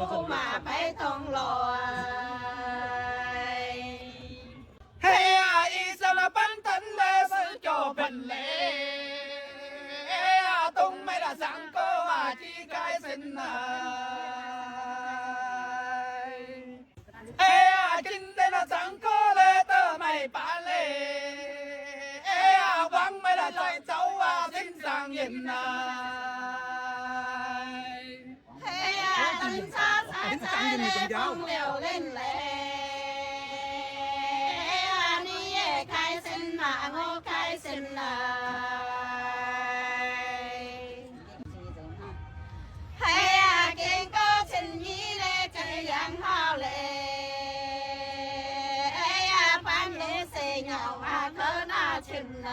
苦嘛phải同來。嘿呀，醫生啊，本thân咧是叫本咧，哎呀，東美啦上高啊，幾開心啊！哎呀，今天啦上高咧都沒辦咧，哎呀，黃美啦再走啊，天上人啊！哎呀，燈叉晒晒咧，風流連咧。開心啦，我開心啦！係啊，見過情意咧，這樣好咧！哎呀，半夜睡覺啊，可那情啦！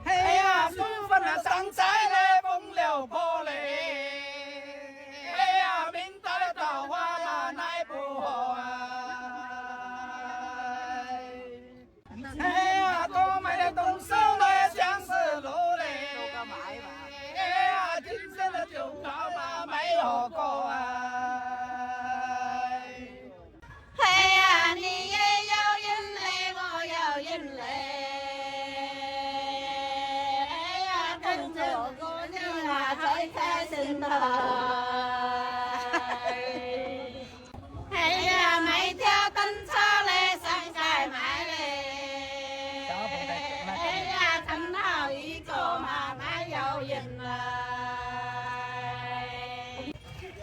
哎呀，淑芬啊，上菜咧，風流破咧！哎呀，明大的桃花呀，奈不何啊！哎呀，多美的動手嘞，相思路嘞！哎呀，今生的酒高嘛，沒有過啊！哎呀，你也有眼淚，我有眼淚。哎呀，跟着我你啊，最開心啦！哎呀，每條燈叉咧，上街買咧。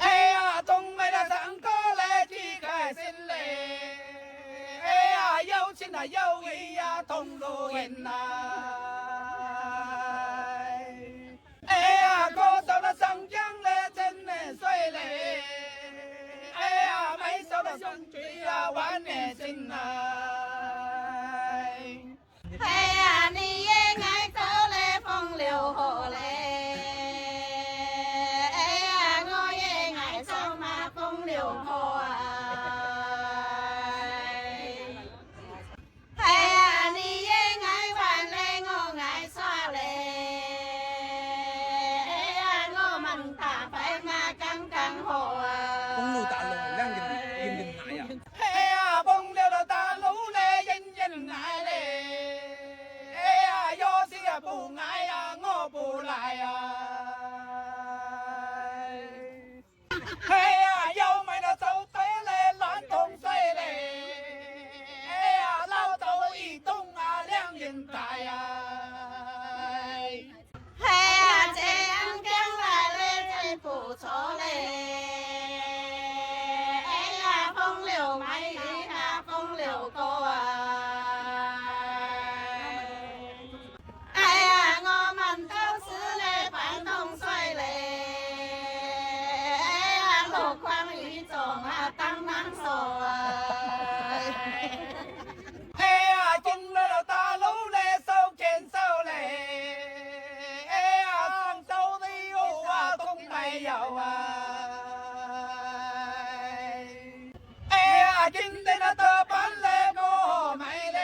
哎呀，東美的上高嘞，幾開心嘞！哎呀，有情啊有義呀，同路人呐！哎呀，歌手的上江嘞，真年歲嘞！哎呀，美手的兄弟呀，萬年情呐！哎呀，你也愛走嘞，風流河嘞！哎呀，我也愛走嘛，風流河啊！哎呀，你也愛玩嘞，我愛耍嘞！哎呀，我們打牌嘛，剛剛好啊！公路大路靚人捱啊！哎呀，風流的大路嘞，人愛嘞！哎呀，有時也不愛呀，我不來呀！哎呀，有美的走對嘞，亂同水嘞！哎呀，老豆一動啊，兩人帶呀！哎呀，這樣將來嘞，真不錯嘞！哎呀，風流美女啊，風流哥啊！哎呀，我們都是嘞，反同水嘞！哎呀，路況宇宙啊，當然說啊！哎呀，進了大路嘞，手牽手嘞！哎呀，雙手的有啊，都沒有啊！哎呀，今天的特辦嘞，我買嘞！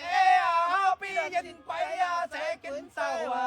哎呀，好比人鬼呀，這緊手啊！